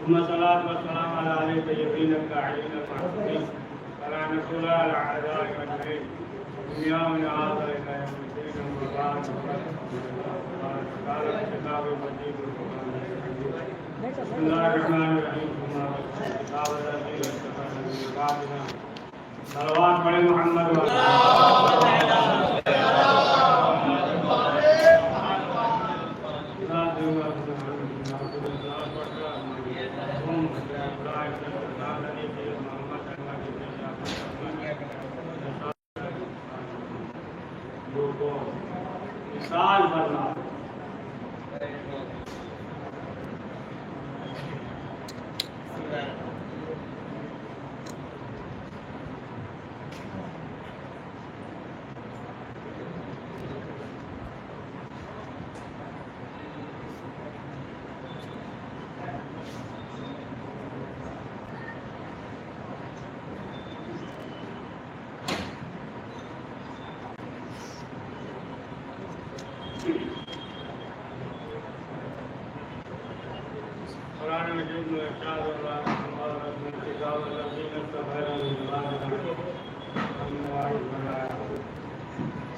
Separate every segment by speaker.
Speaker 1: ثم الصلاة والسلام على آل طيبين الطاهرين المعصومين وعلى نصر الأعداء أجمعين من يوم هذا إلى يوم الدين أما بعد قال الكتاب المجيد بسم الله الرحمن الرحيم ثم الكتاب الذي اصطفى من بعدنا صلوات پڑھیں محمد مثال بننا قرآن مجید میں ارشاد اللہ اور اپنے کتاب الذین اصطفیٰ من بعدنا بنایا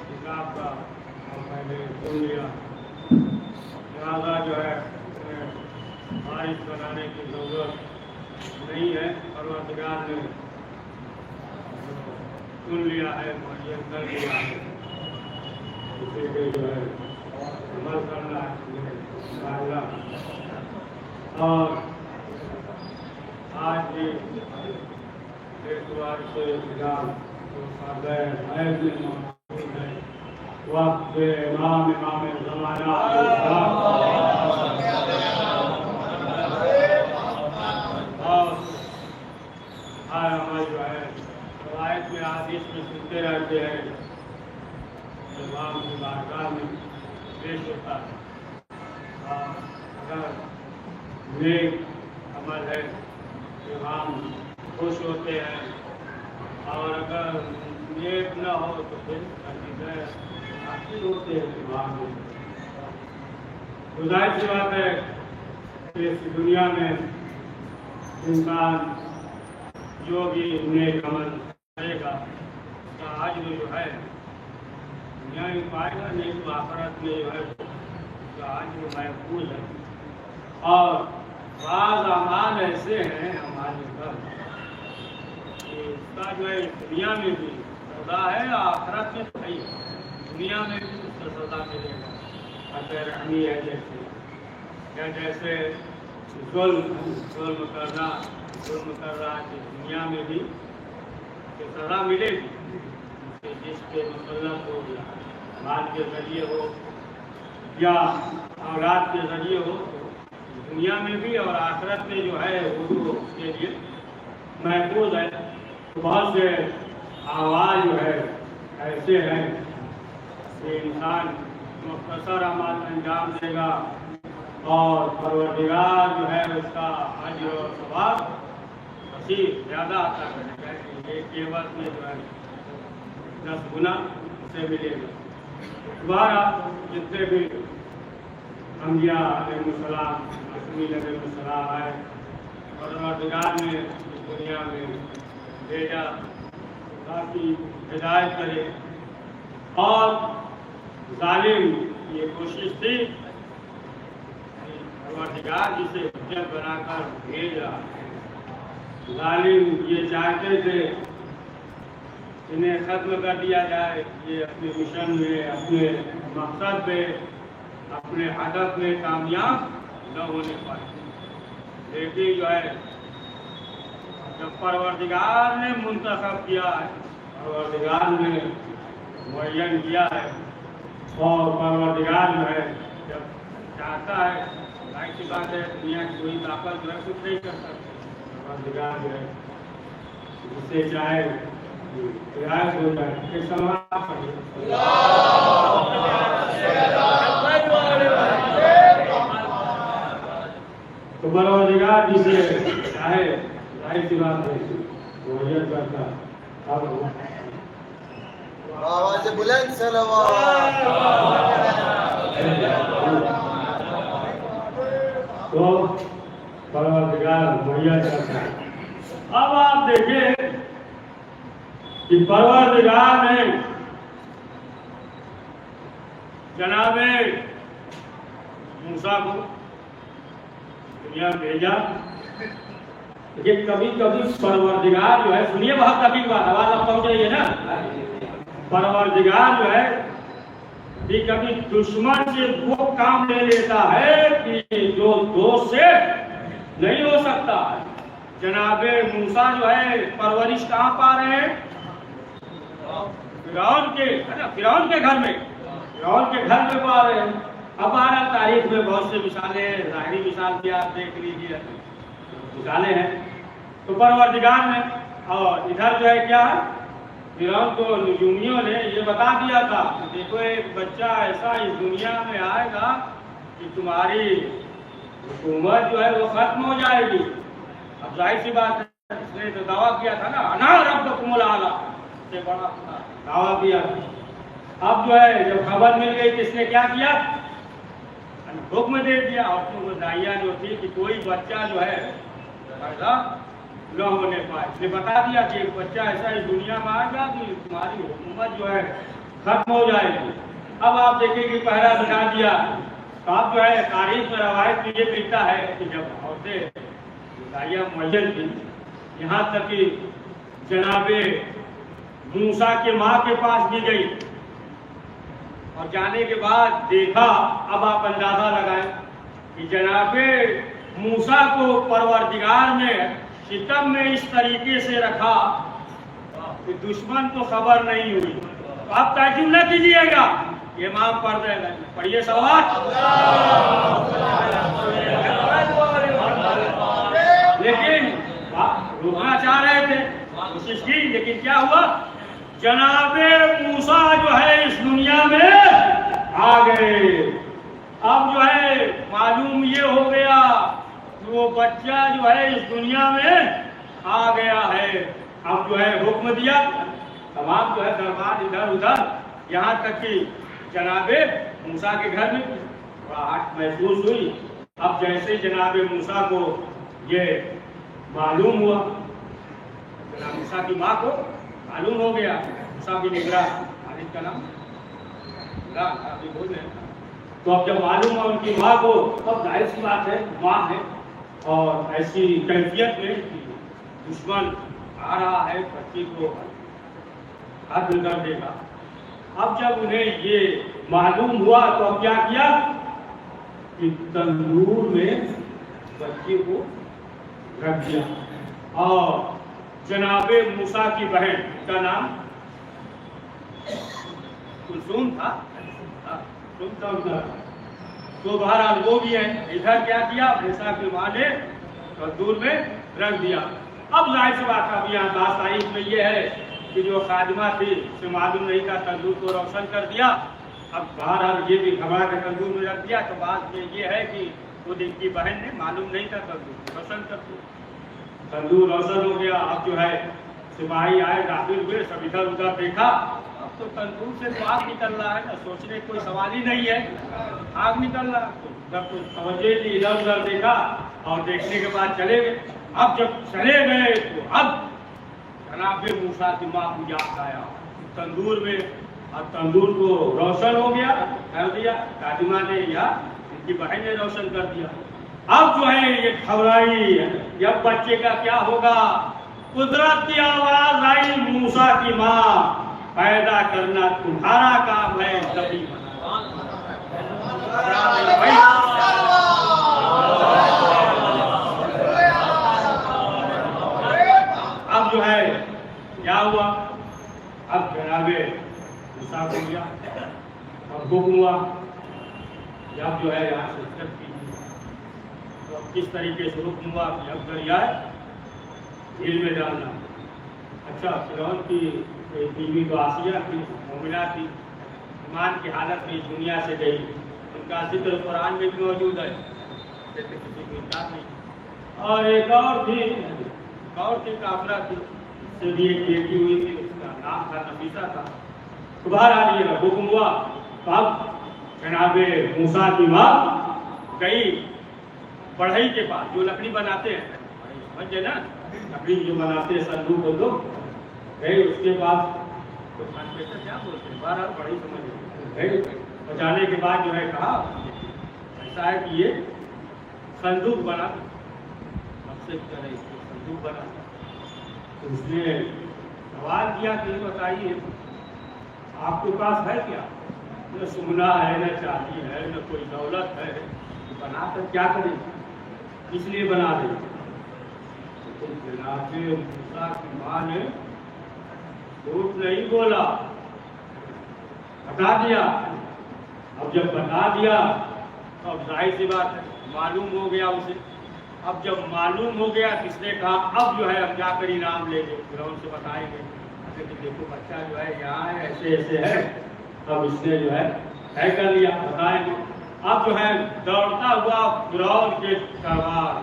Speaker 1: کتاب کا میں نے سن لیا لہٰذا جو ہے وارث بنانے کی ضرورت نہیں ہے پروردگار نے سن لیا ہے معین کر لیا ہے اسی پہ جو ہے عمل کرنا ہے انشاءاللہ اور آج بھی اعتبار سے خلاف جو موجود ہے وقت امام زمانہ اور ہمارے جو ہے روایت میں حدیث میں سنتے رہتے ہیں امام کی بارگاہ میں پیش ہوتا ہے اور اگر نیک عمل ہے امام خوش ہوتے ہیں اور اگر نیک نہ ہو تو پھر حاصل ہوتے ہیں امام میں ظاہر سی بات ہے کہ اس دنیا میں انسان جو بھی نیک عمل کرے گا اس کا اجر جو ہے دنیا میں پائے گا نہیں تو آخرت میں جو ہے اس کا اجر محفوظ ہے اور بعض اعمال ایسے ہیں ہمارے گھر کہ اس کا جو ہے دنیا میں بھی سزا ہے آخرت میں صحیح ہے دنیا میں بھی اس کا سزا ملے گا رحمی ہے جیسے یا جیسے ظلم کر رہا ہے کہ دنیا میں بھی سزا ملے گی جس کے مسلط ہو یا مال کے ذریعے ہو یا اولاد کے ذریعے ہو دنیا میں بھی اور آخرت میں جو ہے وہ اس کے لیے محفوظ ہے بہت سے اعمال جو ہے ایسے ہیں کہ انسان مختصر عمل انجام دے گا اور پروردگار جو ہے اس کا اجر و ثواب وسیع زیادہ عطا کرے گا ایک عوض میں جو ہے 10 گنا اسے ملے گا دوبارہ جتنے بھی انبیاء علیہ السلام علیہ السلام ہے پروردگار نے اس دنیا میں بھیجا تاکہ ہدایت کرے اور ظالم یہ کوشش تھی پروردگار جسے حجت بنا کر بھیجا ظالم یہ چاہتے تھے انہیں ختم کر دیا جائے یہ اپنے مشن میں اپنے مقصد میں اپنے ہدف میں کامیاب نہ ہونے پائے لیکن جو ہے جب پروردگار نے منتخب کیا ہے پروردگار نے معین کیا ہے اور پروردگار جو ہے جب چاہتا ہے ظاہر سی بات ہے دنیا کی کوئی طاقت جو ہے کچھ نہیں کر سکتی پروردگار جو ہے جسے چاہے رعایت ہو جائے کہ سماعت پڑھے تو پروردگار جسے چاہے ظاہر سی بات ہے وہ یہ کرتا اب
Speaker 2: آواز بلند صلوات
Speaker 1: تو परवरदिगार मुहैया करता है। अब आप देखिए कि परवरदिगार ने जनाबे मूसा को दुनिया में भेजा। ये कभी कभी परवरदिगार जो है, सुनिए बहुत कभी बात आवाज आप पहुंच रही है ना, परवरदिगार जो है कि कभी दुश्मन से वो काम ले लेता है कि जो दोस्त से नहीं हो सकता। जनाबे मूसा जो है परवरिश कहाँ पा रहे हैं? फिरौन के, है ना, फिरौन के घर में, फिरौन के घर में पा रहे हैं। अब आ रहा तारीख में बहुत से मिसालें, ज़ाहिरी मिसाल भी आप देख लीजिए, मिसालें हैं। तो परवरदिगार ने, और इधर जो है क्या है, फिरौन को नजूमियों ने ये बता दिया था कि देखो एक बच्चा ऐसा इस दुनिया में आएगा कि तुम्हारी हुकूमत जो है वो खत्म हो जाएगी। अब जाहिर सी बात है, इसने तो दावा किया था ना, अना रब्बुकुमुल आला, से बड़ा दावा किया। अब जो है जब खबर मिल गई किसने क्या किया, हुक्म दे दिया। और तो दाइया जो थी कि कोई बच्चा जो है पैदा न होने पाए, इसने बता दिया कि एक बच्चा ऐसा इस दुनिया में आएगा कि तुम्हारी हुकूमत जो है खत्म हो जाएगी। अब आप देखिए कि पहला बता दिया। तो आप जो है तारीख में रवायत में ये मिलता है कि जब औरतें दाइया मुअय्यन थी, यहाँ तक कि जनाबे मूसा के माँ के पास भी गई और जाने के बाद देखा, अब आप अंदाजा लगाएं कि जनाबे मूसा को परवरदिगार ने सितम में इस तरीके से रखा कि दुश्मन को खबर नहीं हुई। तो आप ताज्जुब न कीजिएगा, ये इमाम पढ़िए सवाल। लेकिन रुकना चाह रहे थे, कोशिश की, लेकिन क्या हुआ, जनाबे मूसा जो है इस दुनिया में आ गए। अब जो है मालूम ये हो गया कि वो बच्चा जो है इस दुनिया में आ गया है। अब जो है हुक्म दिया, तमाम जो है दरबार इधर उधर, यहाँ तक कि जनाबे मूसा के घर में आहट महसूस हुई। अब जैसे जनाबे मूसा को ये मालूम हुआ, जनाब मूसा की माँ को मालूम हो गया, मूसा की निगरा, का नाम अभी बोल रहे हैं। तो अब जब मालूम हुआ उनकी माँ को, तब जाहिर सी बात है माँ है और ऐसी कैफियत में दुश्मन आ रहा है, बच्ची को खत्म कर देगा। अब जब उन्हें ये मालूम हुआ तो अब क्या किया कि तंदूर में बच्ची को रख दिया। और जनाबे मूसा की बहन का नाम कुलसूम था, तो बहरहाल वो भी है। इधर क्या किया, मूसा की माँ ने तंदूर में रख दिया। अब जाहिर सी बात है, अब यहाँ बात तारीख में ये है कि जो खादिमा थी उसे मालूम नहीं था, तंदूर को रोशन कर दिया। अब बहरहाल ये भी घबरा के तंदूर में रख दिया। तो बात ये है कि खुद इनकी बहन ने मालूम नहीं था, तंदूर रोशन कर दिया, तंदूर रोशन हो गया। अब जो है सिपाही आए, दाखिल हुए, सब इधर उधर देखा, अब तो तंदूर से तो आग निकल रहा है ना, सोचने कोई सवाल ही नहीं है, आग निकल रहा है। जब तो समझे नहीं, इधर उधर देखा और देखने के बाद चले गए। अब जब चले गए तो अब जनाबे मूसा की माँ को याद आया तंदूर में, अब तंदूर को रोशन हो गया, कर दिया, खादिमा ने या इनकी बहन ने रोशन कर दिया। अब जो है ये घबराई, अब बच्चे का क्या होगा। कुदरत की आवाज आई, मूसा की माँ, पैदा करना तुम्हारा काम है, तभी अब जो है क्या हुआ, अब जनाबे मूसा को लिया और हुक्म हुआ अब जो है यहाँ से हिजरत कीजिए। तो अब किस तरीके से हुक्म हुआ कि अब दरियाए झील में डालना। अच्छा, फिरौन की बीवी तो आसिया थी, मोमिना थी, ईमान की हालत में इस दुनिया से गई, उनका जिक्र कुरान में भी मौजूद है, जैसे किसी को इनकार नहीं। और एक और थी काफिरा थी, उससे भी एक बेटी हुई थी, उसका नाम था नफीसा था। तो बहरहाल ये हुक्म हुआ। तो अब जनाबे मूसा की माँ गई बढ़ई के पास जो लकड़ी बनाते हैं, समझ गए ना, लकड़ी जो बनाते हैं संदूक को लोग गए, उसके बाद तो क्या बोलते हैं, बार बढ़ई समझ गए। बचाने के बाद जो है कहा ऐसा है कि ये संदूक बना, सबसे करे संदूक बना। तो उसने सवाल किया कि बताइए आपके पास है क्या, न सोना है, न चांदी है, न कोई दौलत है, तो बना कर क्या करें, इसलिए बना दे। तो जनाब मूसा की माँ ने झूठ नहीं बोला, बता दिया। अब जब बता दिया तो अब जाहिर सी बात है मालूम हो गया उसे। अब जब मालूम हो गया किसने कहा, अब जो है अब जाकर इनाम ले लो, फिरौन से बताएंगे कि देखो बच्चा जो है यहाँ है, ऐसे ऐसे है। अब इसने जो है तय कर लिया, बताएंगे। अब जो है दौड़ता हुआ फिरौन के दरबार,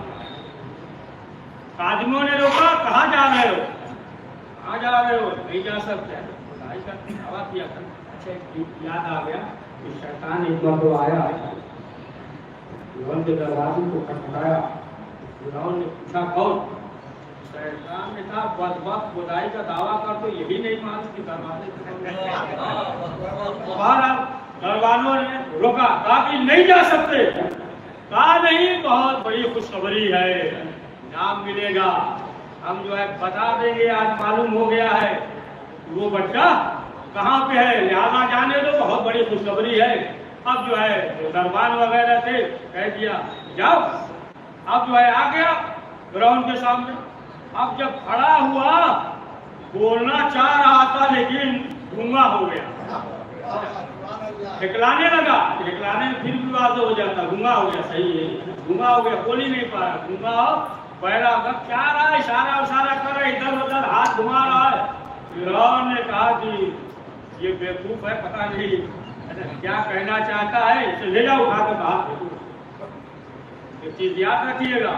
Speaker 1: खादिमों ने रोका, कहाँ जा रहे हो, कहाँ जा रहे हो, नहीं जा सकते, पढ़ाई का दावा किया था। अच्छा याद आ गया कि शैतान एक बार तो आया, फिरौन के दरवाजे को खटखटाया। फिरौन ने पूछा कौन, शैतान ने कहा बदबख्त खुदाई का दावा कर तो यही नहीं मानती दरवाजे। दरबानों ने रोका, कहा कि नहीं जा सकते, कहा नहीं, बहुत बड़ी खुशखबरी है, नाम मिलेगा, हम जो है बता देंगे, आज मालूम हो गया है वो बच्चा कहाँ पे है, लिहाजा जाने दो, बहुत बड़ी खुशखबरी है। अब जो है दरबान वगैरह थे, कह दिया जाओ। अब जो है आ गया फिरौन के सामने। अब जब खड़ा हुआ बोलना चाह रहा था लेकिन गूंगा हो गया, हिकलाने लगा, हिकलाने में फिर भी वाज़ हो जाता, गूंगा हो गया, सही है, गूंगा हो गया, बोल ही नहीं पाया, गूंगा हो पैरा क्या रहा है, इशारा उशारा कर रहा है, इधर उधर हाथ घुमा रहा है। फिरौन ने कहा कि ये बेवकूफ है, पता नहीं क्या कहना चाहता है, इसे ले जाओ उठा कर बाहर फेंको। एक चीज याद रखिएगा,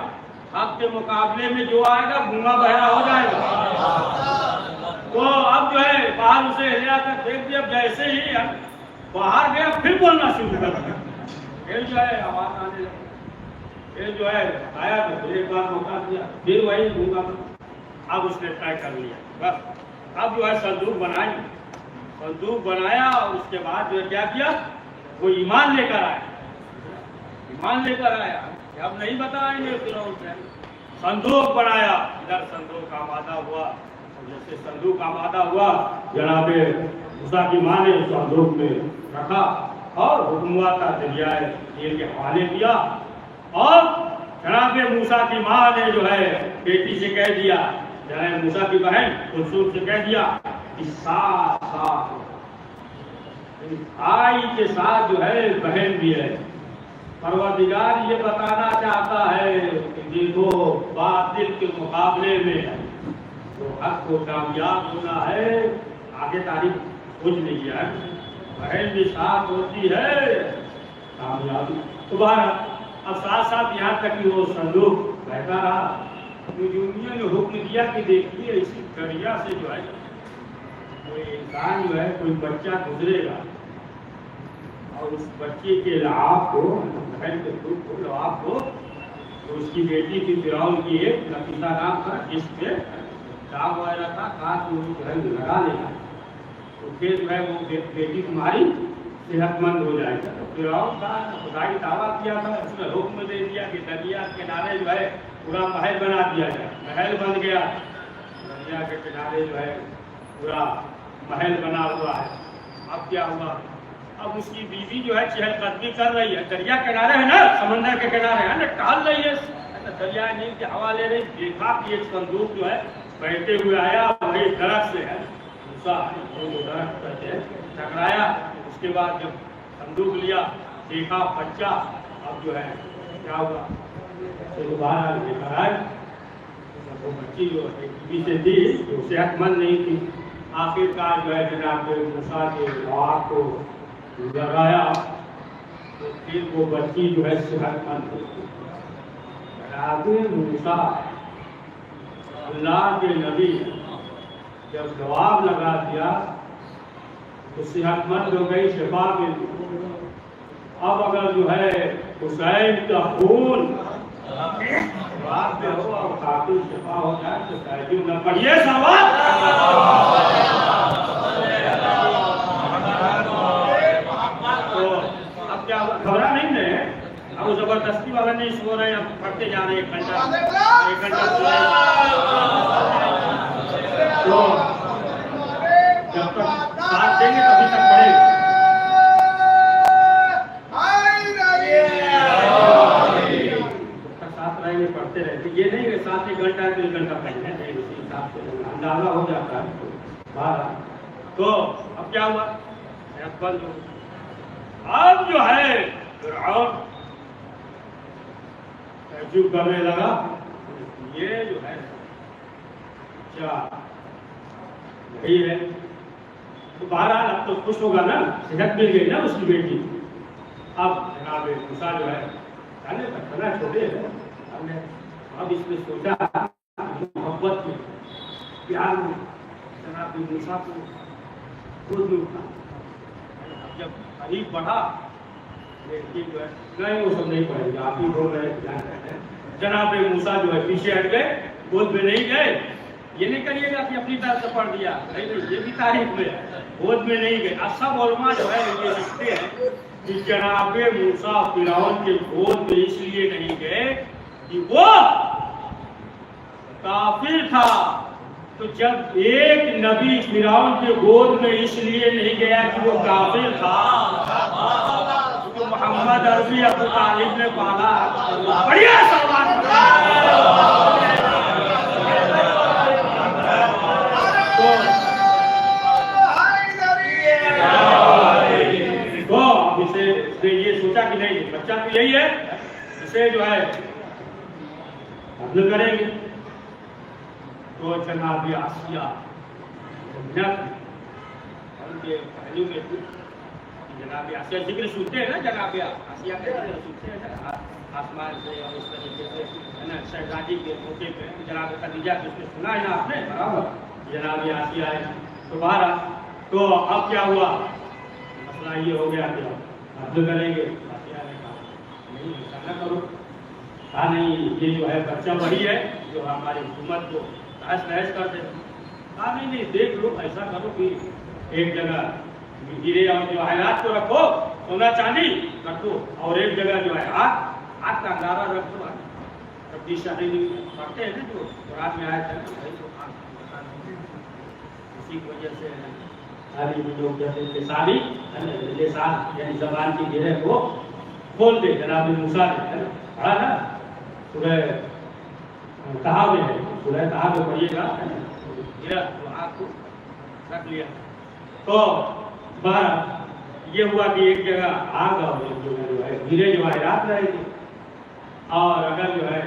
Speaker 1: आपके मुकाबले में जो आएगा गूंगा बहरा हो जाएगा। तो अब जो है बाहर उसे ले आकर फेंक दिया। जैसे ही बाहर गया फिर बोलना शुरू कर दिया, फिर जो है आवाज आने लगी, फिर जो है आया तो फिर एक बार मौका दिया, फिर वही गूंगा। अब उसने तय कर लिया, बस अब जो है संदूक बनाई, संदूक बनाया। उसके बाद जो क्या किया, वो ईमान लेकर आया, ईमान लेकर आया। अब नहीं बताएंगे फिरौन से, संदूक बनाया, इधर संदूक आमादा हुआ। जैसे संदूक आमादा हुआ, जनाबे मूसा की माँ ने संदूक में रखा और हुक्म हुआ था दरियाए नील के हवाले किया। और जनाबे मूसा की माँ ने जो है बेटी से कह दिया, जनाब मूसा की बहन कुलसूम से कह दिया कि साथ साथ भाई के साथ जो है बहन भी है। परवरदिगार ये बताना चाहता है कि देखो बातिल के मुकाबले में तो हक को कामयाब होना है, आगे तारीख कुछ नहीं है, बहन भी साथ होती है कामयाबी। दोबारा अब साथ साथ यहाँ तक कि वो संदूक बहता रहा। यूनियन ने हुक्म दिया कि देखिए इसी दरिया से जो है कोई इंसान जो है, कोई बच्चा गुजरेगा और उस बच्चे के लाभ को, बहन के दुख को, लाभ को, तो उसकी बेटी की फिरौन की एक नफीसा नाम था, जिसपे दाग वगैरह था, कहा कि वो जो है लगा लेगा तो फिर जो है वो बेटी तुम्हारी सेहतमंद हो जाएगा। तो फिरौन का खुदाई दावा किया था, उसने हुक्म दे दिया कि दरिया के किनारे जो है पूरा महल बना दिया जाए। महल बन गया, दरिया के किनारे जो है पूरा महल बना हुआ है। अब क्या हुआ, अब उसकी बीवी जो है चहलकदमी कर रही है, दरिया किनारे है ना, समंदर के किनारे है ना, टहल रही है, दरिया नील के हवा ले रही। देखा कि एक संदूक जो है बहते हुए आया, वही दरख्त से है, दरख्त से टकराया। उसके बाद जब संदूक लिया, देखा बच्चा, अब जो है क्या हुआ, बाहर देखा है वो बच्ची जो बीवी से थी जो सेहतमंद नहीं थी। आखिरकार जो है जनाब मूसा के जवाब को लगाया तो फिर वो बच्ची जो है सेहतमंद हुई। जनाब मूसा अल्लाह के नबी जब जवाब लगा दिया तो सेहतमंद हो गई, शिफा मिल गई। अब अगर जो है हुसैन का खून काफी शफा हो जाए तो ताजुब न पढ़िए सवाल। तो अब क्या घबरा नहीं रहे, अब जबरदस्ती वाला नहीं सो रहे, अब पढ़ते जा रहे 1 घंटा सो रहे। तो जब तक साथ देंगे तभी तक पढ़ेंगे। साथ रहेंगे पढ़ते रहते, ये नहीं कि साथ 1 घंटा 2 घंटा पढ़ना है, उसी हिसाब से अंदाजा हो जाता है। तो अब क्या हुआ, बंद हो। अब जो है फिरऔन तअज्जुब करने लगा, ये जो है क्या यही है। तो बहरहाल अब तो खुश होगा ना, सेहत मिल गई ना उसकी बेटी। अब जनाब मूसा जो है बना छोटे हैं, हमने अब इसमें सोचा मोहब्बत में प्यार में जनाब मूसा को गोद में उठा। जब करीब बढ़ा बेटी जो है नहीं, वो सब नहीं पड़ेगा, आप ही बोल रहे हैं। जनाब मूसा जो है पीछे हट गए, गोद में नहीं गए। ये नहीं करिएगा कि अपनी तरफ से पढ़ दिया, नहीं ये भी तारीफ में है, गोद में नहीं गए। सब उलमा जो है ये लिखते हैं कि जनाब मूसा फिरौन के गोद में इसलिए नहीं गए कि वो काफिर था। तो जब एक नबी फिरौन के गोद में इसलिए नहीं गया कि वो काफिर था, तो मोहम्मद अरबी अबू तालिब ने पाला बढ़िया सवाल। तो ये सोचा कि नहीं बच्चा तो यही है, इसे जो है हल करेंगे। तो जनाब आसिया उनके पहलू में जनाब आसिया जिक्र सुनते हैं ना, जनाब आसिया का जिक्र सुनते हैं आसमान से और इस तरीके से है ना, शहजादी के मौके पे जनाब खदीजा को सुना है ना आपने, बराबर जनाब आसिया है। तो बाहर तो अब क्या हुआ, मसला ये हो गया कि अब करेंगे। आसिया ने कहा नहीं ऐसा न करो, कहा नहीं ये जो है बच्चा वही है जो हमारी हुकूमत को तहस नहस कर दे। कहा नहीं देख लो, ऐसा करो कि एक जगह गिरे और जो हालात को रखो, सोना चांदी रखो, और एक जगह जो है आग का अंगारा रख दो। तब शादी पढ़ते हैं ना जो रात में आया था, इसी वजह से लिसानी लिसान यानी जबान की गिरह को खोल दे। जनाब मूसा ने पढ़ा ना, सूरह कहा में है, सूरह कहा में पढ़िएगा, तो आग को रख लिया। तो बारह ये हुआ कि एक जगह आग और एक जगह जो है हीरे जवाहरात रहेगी। और अगर जो है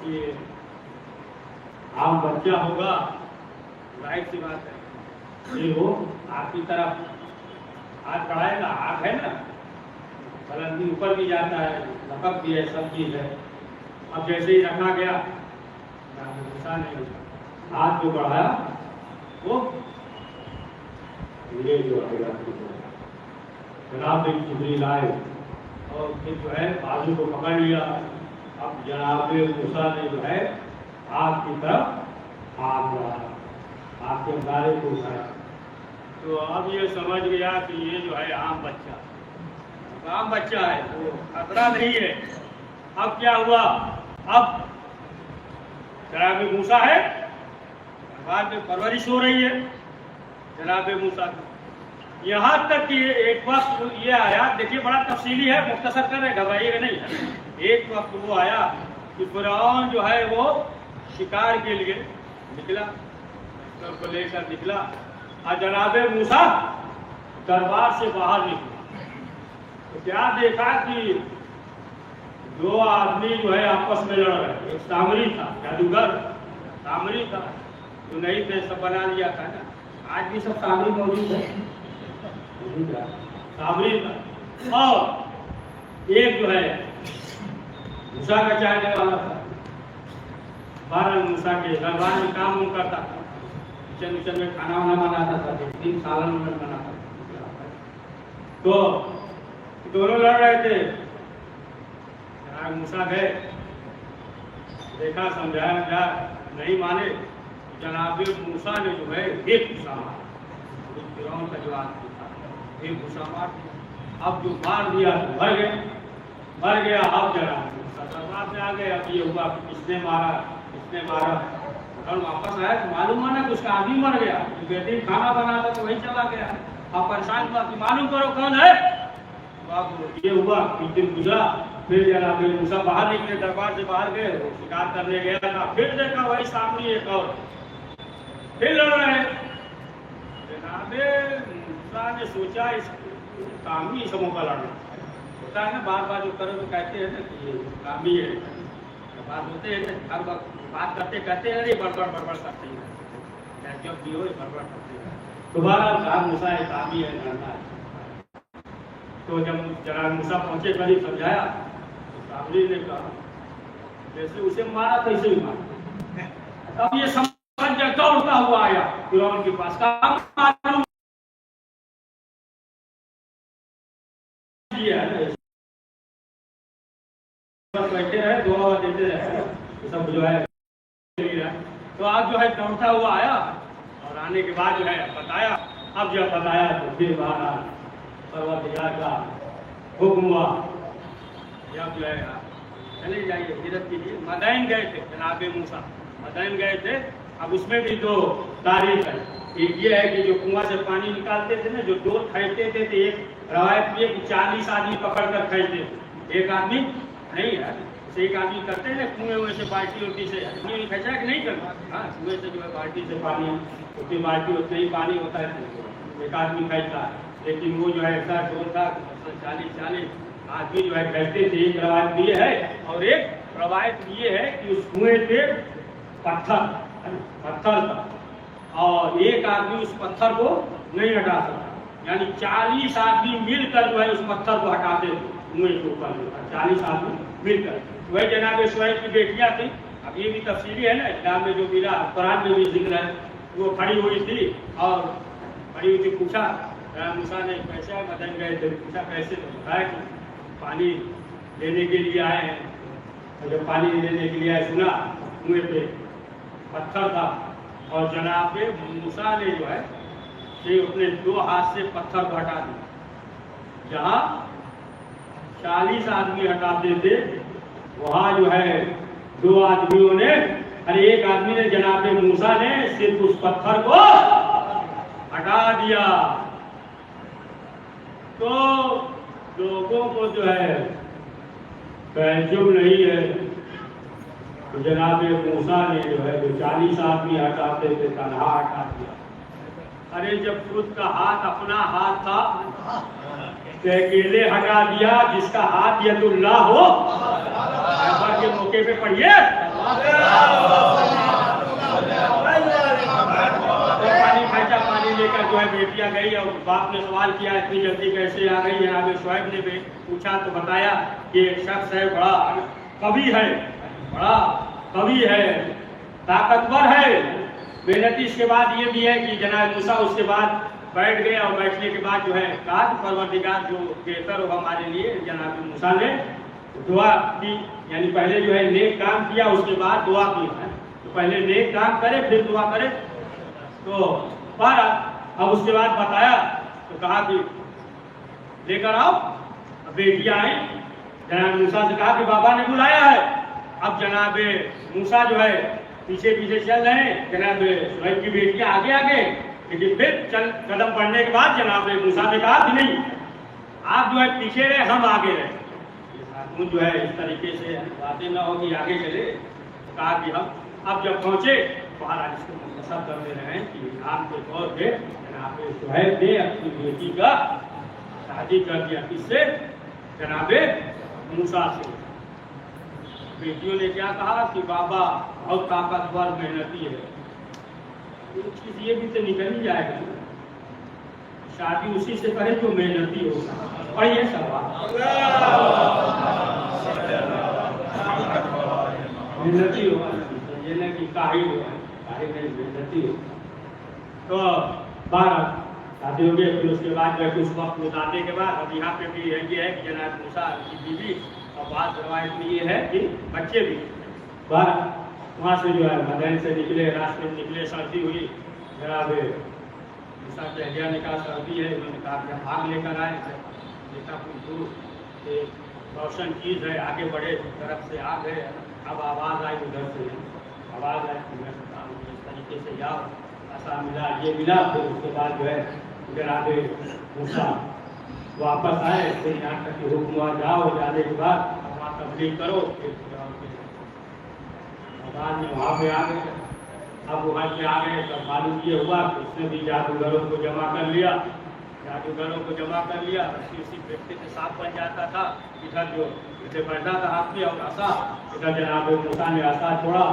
Speaker 1: ये आम बच्चा होगा, जाहिर सी बात है ये हो आग की तरफ हाथ बढ़ाएगा, आग है ना, बुलंदी ऊपर भी जाता है, लपक भी है, सब चीज है। अब जैसे ही रखा गया, मूसा ने हाथ जो बढ़ाया वो ये जो है जनाब जिब्रील आए और फिर जो है बाजू को पकड़ लिया। अब जनाब मूसा ने जो है आग की तरफ हाथ बढ़ाया, आग के अंगारे को उठाया। तो अब ये समझ गया कि ये जो है आम बच्चा है, वो खतरा नहीं है। अब क्या हुआ, अब जनाब मूसा है, बाद में परवरिश हो रही है जनाब मूसा की। यहाँ तक कि एक वक्त ये आया, देखिए बड़ा तफसीली है, मुख्तसर कर रहे, घबराइएगा नहीं। एक वक्त वो आया कि फिरौन जो है वो शिकार के लिए निकला, को लेकर निकला, और जनाब मूसा दरबार से बाहर निकले तो क्या देखा कि 2 आदमी जो है आपस में लड़ रहे। एक सामरी था, जादूगर सामरी था, जो नहीं थे सब बना लिया था ना, आज भी सब सामरी मौजूद है, सामरी था। और एक जो है मूसा का चाहने वाला था, 12 मूसा के दरबार में काम करता था, किचन में खाना वाना बनाता था, 3 सालन में बनाता था। तो दोनों लड़ रहे थे। मूसा गए देखा समझाया नहीं माने, जनाब मूसा ने जो है एक गुस्सा मारा, फिरौन का जो आदमी था एक गुस्सा मार, अब जो मार दिया तो मर गया। अब जनाब दरबार में आ गए, अब ये हुआ किसने मारा, और वापस आया तो मालूम हुआ ना कि उसका आदमी मर गया, बेटी खाना बना था तो वही चला गया। अब परेशान हुआ कि मालूम करो कौन है। तो अब ये हुआ कुछ दिन गुजरा, फिर जनाब मूसा बाहर निकले, दरबार से बाहर गए, शिकार करने गया था, फिर देखा वही सामने एक और, फिर लड़ रहे। जनाब मूसा ने सोचा इस काम ही समूह का लड़ना होता है ना, बार जो करो तो कहते हैं ना कि ये काम ही है, बात होते हैं हर वक्त बात करते कहते हैं, अरे बड़बड़ करते हैं, जब भी हो बड़बड़ करते हैं। दोबारा काम मूसा है, काम ही है, लड़ना है। तो जब जनाब मूसा पहुंचे, करीब समझाया तो सामने ने कहा जैसे उसे मारा तैसे ही मारा। अब ये समझ गया, दौड़ता हुआ आया फिरौन के पास, कहा बैठे रहे, दुआ देते रहे, सब जो है। तो आज जो है दौड़ता हुआ आया, और आने के बाद जो है बताया। अब जब बताया तो फिर बाहर परवरदिगार का हुक्म हुआ, जब जो है चले जाइए हिजरत के लिए। मदीन गए थे जनाब मूसा, मदीन गए थे। अब उसमें भी दो तारीफ है, एक ये है कि जो कुआं से पानी निकालते थे ना, जो दो खींचते थे, तो एक रवायत ये कि 40 आदमी पकड़ कर खींचते थे, एक आदमी नहीं है, एक आदमी करते हैं कुएं से बाल्टी से, नहीं खींचा कि नहीं करना, हाँ कुएं से जो है बाल्टी से पानी, उतनी बाल्टी उतना ही पानी होता है, एक आदमी खींचता है। लेकिन वो जो है 100 था 40 आदमी जो है खींचते थे। एक रवायत ये है, और एक रवायत ये है कि उस कुएं से पत्थर था, और एक आदमी उस पत्थर को नहीं हटा सकता, यानी 40 आदमी मिलकर जो है उस पत्थर को हटाते थे कुएं के ऊपर, 40 आदमी मिलकर। वही जनाब शुएब की बेटियां थी। अब ये भी तफसीली है ना, इस्लाम में जो मिला, कुरान में भी जिक्र है। वो खड़ी हुई थी और खड़ी हुई थी, पूछा मूसा ने कैसे मदीन गए थे, पूछा कैसे, तो बताया कि पानी लेने के लिए आए हैं। और जब पानी लेने के लिए आए, सुना कुएं पे पत्थर था, और जनाब मूसा ने जो है ये अपने 2 हाथ से पत्थर को हटा दिया। जहाँ 40 आदमी हटाते थे, वहाँ जो है 2 आदमियों ने, अरे एक आदमी ने, जनाब मूसा ने सिर्फ उस पत्थर को हटा दिया। तो लोगों को जो है तहज्जुब नहीं है, तो जनाब मूसा ने जो है जो 40 आदमी हटाते थे तनहा हटा दिया। अरे जब खुद का हाथ अपना हाथ था तो अकेले हटा दिया, जिसका हाथ यदुल्लाह हो। के मौके पे पढ़िए, पानी खींचा, पानी लेकर जो है बेटियां गई, और बाप ने सवाल किया इतनी जल्दी कैसे आ गई। जनाब शुएब ने भी पूछा तो बताया कि एक शख्स है, बड़ा कवि है, ताकतवर है, मेहनती। इसके बाद ये भी है कि जनाब मूसा उसके बाद बैठ गए, और बैठने के बाद जो है कहा कि परवरदिगार जो बेहतर हो हमारे लिए। जनाब मूसा ने दुआ की, यानी पहले जो है नेक काम किया, उसके बाद दुआ की। तो पहले नेक काम करे फिर दुआ करे। तो पर अब उसके बाद बताया तो कहा कि लेकर आओ। बेटियां आई, जनाब मूसा से कहा कि बाबा ने बुलाया है। अब जनाब मूसा जो है पीछे चल रहे हैं, जनाब शुएब की बेटियां आगे, लेकिन फिर चल कदम पड़ने के बाद जनाब मूसा ने कहा कि नहीं, आप जो है पीछे रहे, हम आगे रहे। जो है इस तरीके से बातें न होगी, आगे चले। कहा कि हम अब जब पहुंचे, बाहर इसको मुख्तसर कर दे रहे हैं कि नाम के तौर पे जनाब शुएब ने अपनी बेटी का शादी कर दिया, किससे, जनाब मूसा से। बेटियों ने क्या कहा कि बाबा बहुत ताकतवर मेहनती है। एक चीज ये भी तो निकल ही जाएगा, शादी उसी से करे जो मेहनती हो। और ये सवाल मेहनती हो, ये नहीं कि काहिल हो, काहिल नहीं, मेहनती हो। तो 12 शादी हो गई। फिर उसके बाद जो कुछ वक्त गुजारने के बाद अब यहाँ पे भी ये है कि जनाब मूसा की बीवी, और बात रवायत में ये है कि बच्चे भी, بار وہاں سے جو ہے مدین سے نکلے، راستے میں نکلے، سردی ہوئی، جناب موسیٰ کی اہلیہ نے کہا سردی ہے، انہوں نے کہا کہ ہم آگ لے کر آئے، دیکھا کوئی دور ایک روشن چیز ہے، آگے بڑھے، طرف سے آگ ہے، اب آواز آئی ادھر سے، آواز آئی کہ میں اس طریقے سے جاؤ، ایسا ملا، یہ ملا، پھر اس کے بعد جو ہے جناب موسیٰ واپس آئے، پھر یہاں تک کہ حکم ہوا جاؤ، جانے کے بعد وہاں تبلیغ کرو، پھر بعد میں وہاں پہ آ گئے، اب وہاں پہ آ گئے تو معلوم یہ ہوا کہ اس نے بھی جادوگروں کو جمع کر لیا، جادوگروں کو جمع کر لیا، اسی پھینکتے سے سانپ بن جاتا تھا، ادھر جو اسے بڑھتا تھا ہاتھ میں اور عصا، ادھر جناب موسیٰ نے عصا چھوڑا،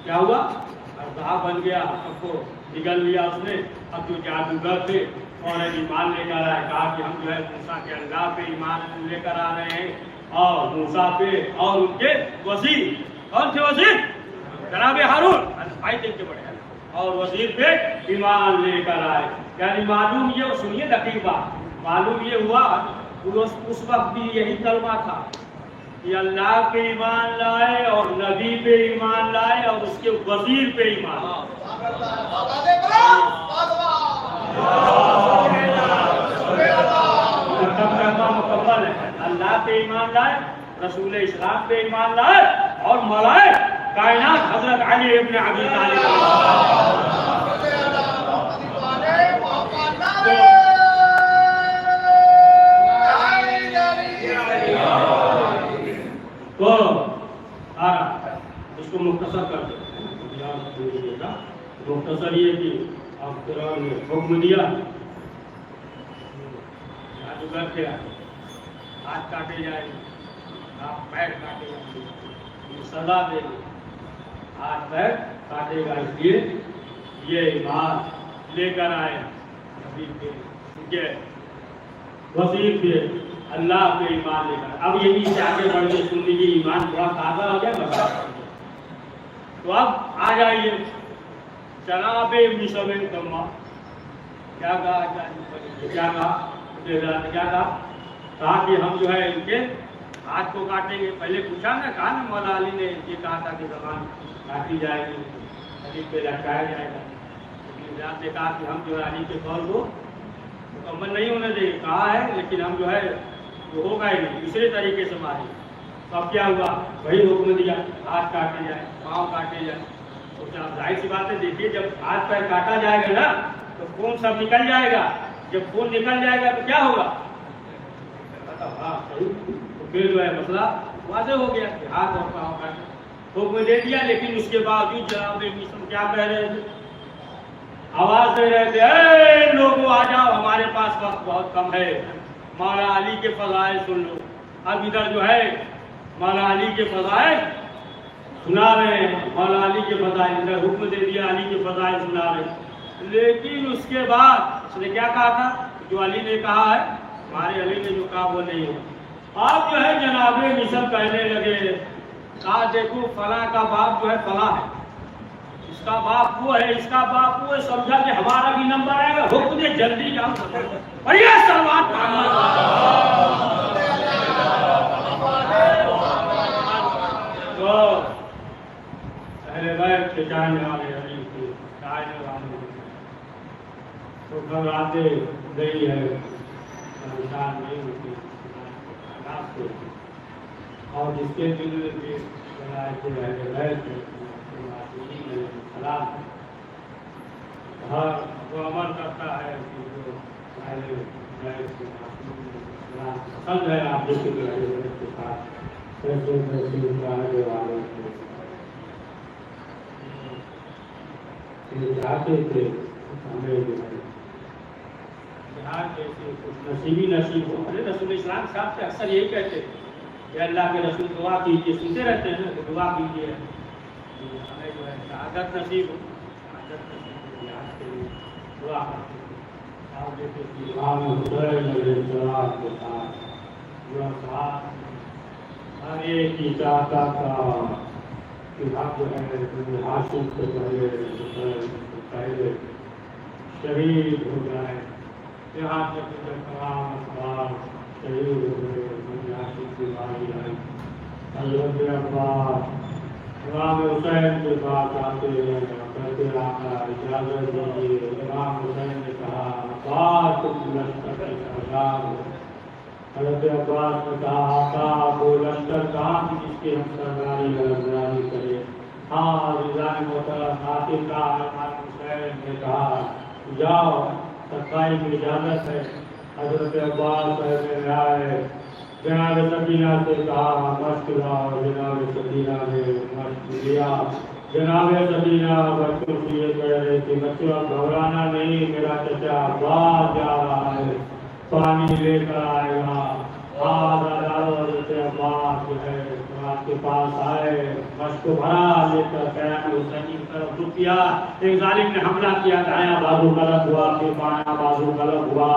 Speaker 1: کیا ہوا؟ اژدہا بن گیا، سب کو نگل لیا اس نے، اب جو جادوگر تھے اور ایمان لے کر آئے، کہا کہ ہم جو ہے موسیٰ کے اللہ پہ ایمان لے کر آ رہے ہیں، اور موسیٰ پہ اور ان کے وزیر، کون تھے وزیر؟ جناب ہارون بھائی دیکھ کے بڑے ہیں، اور وزیر پہ ایمان لے کر آئے، یعنی معلوم یہ، سنیے دقیق بات، معلوم یہ ہوا اس وقت بھی یہی کلمہ تھا کہ اللہ پہ ایمان لائے اور نبی پہ ایمان لائے اور اس کے وزیر پہ ایمان لائے، مکمل ہے، اللہ پہ ایمان لائے، رسول اسلام پہ ایمان لائے، اور ملائے کائنات حضرت علی ابن ابی طالب، تو اس کو مختصر کر دیں، مختصر یہ کہ اب قرآن نے حکم دیا، جادوگر تھے، ہاتھ کاٹے جائیں گے، آپ پیر کاٹے جائیں گے، سزا دے گی، ہاتھ پیر کاٹے گا، اس لیے یہ ایمان لے کر آئے نبی پہ، ٹھیک ہے، وزیر پہ، اللہ پہ ایمان لے کر، اب یہ بھی آگے بڑھ کے سن لیجیے، ایمان تھوڑا تازہ ہو گیا بتا، تو اب آ جائیے جناب مصعب کما، کیا کہا، کیا کہا کہ ہم جو ہے ان کے ہاتھ کو کاٹیں گے، پہلے پوچھا نا، کہا نا مولا علی نے یہ کہا تھا کہ زبان کاٹی جائے گی، علی پہ لٹکایا جائے گا، لیکن آپ نے کہا کہ ہم جو ہے علی کے قول کو مکمل نہیں ہونے دیں گے، کہا ہے لیکن ہم جو ہے وہ ہوگا ہی نہیں، دوسرے طریقے سے ماریں گے، تو اب کیا ہوا، وہی حکم دیا، ہاتھ کاٹے جائے، پاؤں کاٹے جائے، تو کیا ظاہر سی بات ہے، دیکھیے جب ہاتھ پیر کاٹا جائے گا نا تو خون سب نکل جائے گا، جب خون نکل جائے گا تو کیا ہوگا، ہاں صحیح، پھر جو ہے مسئلہ واضح ہو گیا کہ ہاتھ اور پاؤں کاٹے، حکم دے دیا، لیکن اس کے باوجود جناب مصعب کیا کہہ رہے تھے، آواز دے رہے تھے، اے لوگوں آ جاؤ، ہمارے پاس وقت بہت کم ہے، مولا علی کے فضائل سن لو، اب ادھر جو ہے مولا علی کے فضائل سنا رہے ہیں، مولا علی کے فضائل، ادھر حکم دے دیا، علی کے فضائل سنا رہے ہیں، لیکن اس کے بعد اس نے کیا کہا تھا، جو علی نے کہا ہے، ہمارے علی نے جو کہا وہ نہیں ہے، آپ جو ہے جناب مصعب کہنے لگے، کہا دیکھو فلاں کا باپ جو ہے فلاں ہے، اس کا باپ وہ ہے، اس کا باپ وہ ہے، سمجھا کہ ہمارا بھی نمبر آئے گا، حکم دے جلدی جاؤ، بڑھیا سلوات تو اہل بیت کے جانے والے علی کے جانے والے تو گھبراتے گئی ہے، پریشان نہیں ہوتی، اور جس کے دل میں بھی سلام ہر وہ عمل کرتا ہے کہ جو پسند ہے، آپ جیسے کے ساتھ پیسے والے چاہتے تھے ہمیں جو ہے جہاں جیسے کچھ نصیبی نصیب ہو، رسول اسلام صاحب سے اکثر یہی کہتے ہیں کہ اللہ کے رسول دعا کیجیے، سنتے رہتے ہیں نا، تو دعا کیجیے ہمیں جو ہے شہادت نصیب ہو، شہادت نصیب ہو، یاد کے لیے دعا کرتے ہیں، آپ جیسے کہ امام حسین علیہ السلام کے ساتھ جو ساتھ ہر ایک کی چاہتا تھا کہ آپ جو ہے حاصل سے پہلے شہید ہو جائے، یہاں تک کہ تمام اسباب شہید ہو گئے، حضرت عباس حسین کے پاس آتے ہیں کہتے آقا اجازت دیجیے. امام حسین نے کہا عباس تم لشکر کے سردار ہو. حضرت عباس نے کہا آقا وہ لشکر کہاں کی جس کی ہم سرداری نگرانی کرے. ہاں رضوان محترم آخر کا امام حسین نے کہا جاؤ سفائی کی اجازت ہے. حضرت عباس پہلے آئے جناب سکینہ سے کہا مشق لاؤ. جناب سکینہ نے مشق لیا. جناب سکینہ بچوں سے یہ کہہ رہے تھے بچوں اب گھبرانا نہیں, میرا چچا عباس جا رہا ہے پانی لے کر آئے گا. حضرت عباس جو ہے آپ کے پاس آئے مشق کو بھرا لے کر قیام حسین کی طرف رک کیا. ایک ظالم نے حملہ کیا, دایاں بازو قلب ہوا پھر بایاں بازو قلب ہوا.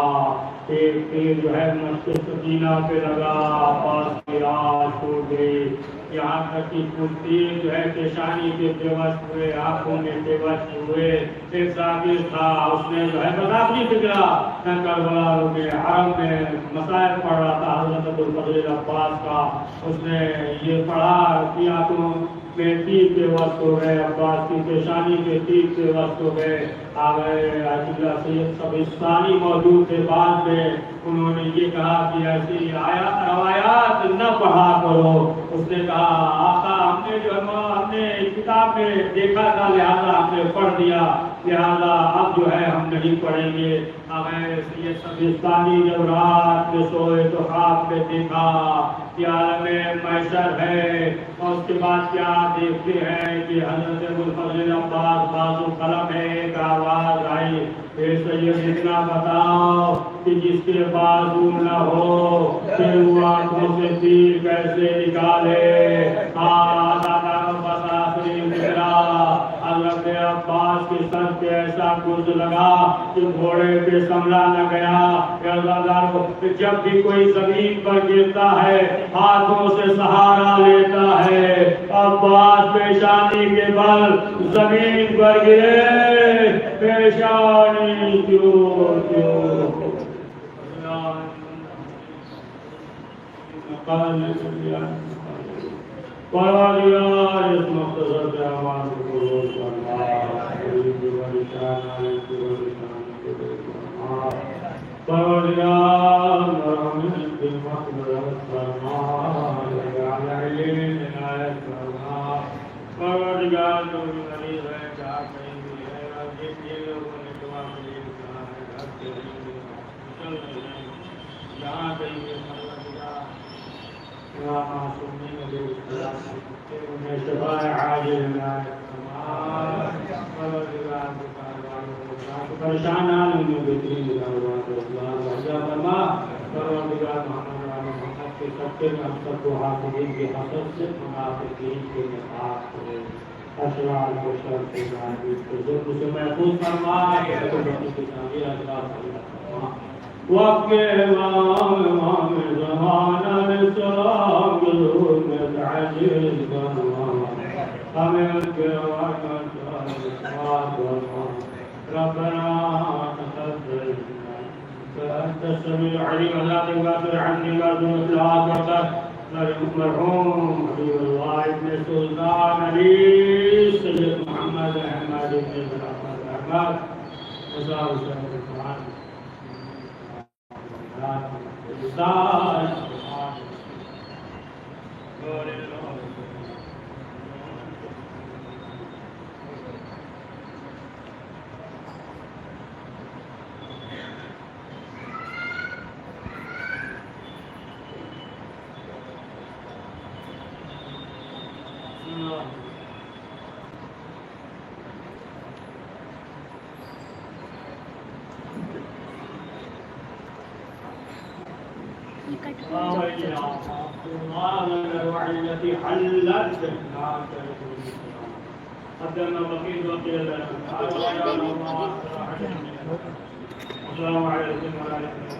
Speaker 1: ایک تیر جو ہے مشق سکینہ پہ لگا, عباس کی آنکھ ٹوٹ گئی. یہاں تک کہ تیر جو ہے پیشانی کے بےوش ہوئے, آنکھوں میں بےوش ہوئے. ایک ذاکر تھا اس نے جو ہے بذات نہیں فکرا کربلا میں حرم میں مسائل پڑھ رہا تھا حضرت ابوالفضل عباس کا. اس نے یہ پڑھا کہ آنکھوں میں تیر کے وقت ہو گئے, عباس کی پیشانی کے تیر کے وقت ہو گئے. آ گئے اللہ سید سبستانی موجود تھے. بعد میں انہوں نے یہ کہا کہ ایسی روایات نہ پڑھا کرو. اس نے کہا آقا ہم نے جو ہم نے کتاب میں دیکھا تھا لہذا ہم نے پڑھ دیا, لہذا اب جو ہے ہم نہیں پڑھیں گے. ہمیں سید سبستانی جب رات میں سوئے تو خواب میں دیکھا کہ عالم محشر ہے, اور اس کے بعد کیا دیکھتے ہیں کہ حضرت ابوالفضل عباس بازو قلم ہے. ایک آواز آئی اے سید اتنا بتاؤ کہ جس کے بازو نہ ہو پھر وہ آنکھوں سے تیر کیسے نکالے. حضرت عباس کے سر پہ ایسا گرد لگا کہ گھوڑے پہ سنبھلا نہ گیا. جب بھی کوئی زمین پر گرتا ہے ہاتھوں سے سہارا لیتا ہے. عباس پیشانی کے بل زمین پر گرے, پیشانی کیوں پروردگار اس مختصر کے اعمال کو قبول فرما. پروردگار مرحمت کی مغفرت فرما, عنایت فرما. پروردگار جو بھی مریض ہے جہاں کہیں بھی ہے, اور جن لوگوں نے دعا کے لیے کہا ہے گھر کے لیے چل رہے ہیں جہاں کہیں بھی پروردگار معصومین انہیں شفاء عاجل عنایت فرما. پروردگار کے کاروبار کو پریشان عالم میں بہترین کاروبار کو اصلاح وجہ فرما. پروردگار محمد کے سبقے میں ہم سب کو حافظین کی حسد سے منافقین کے نفاق کو اشرار کو شر سے جانبیز کو ظلم سے محفوظ فرما. حکومتی کی تعمیر اجلاس فرما. وقت امام زمانہ السلام ظہور میں تعجیز فرما. ہمیں ان کے رحمت فرما. ربنا تقبل فأنت السميع العليم. لا تغفر عني وارحمني بالعافية. مرحوم حبیب اللہ ابن سلطان علی سید محمد احمد ابن احمد رضا حسین القرآن التي حلت قدمنا بقيت وقيل السلام عليكم ورحمة الله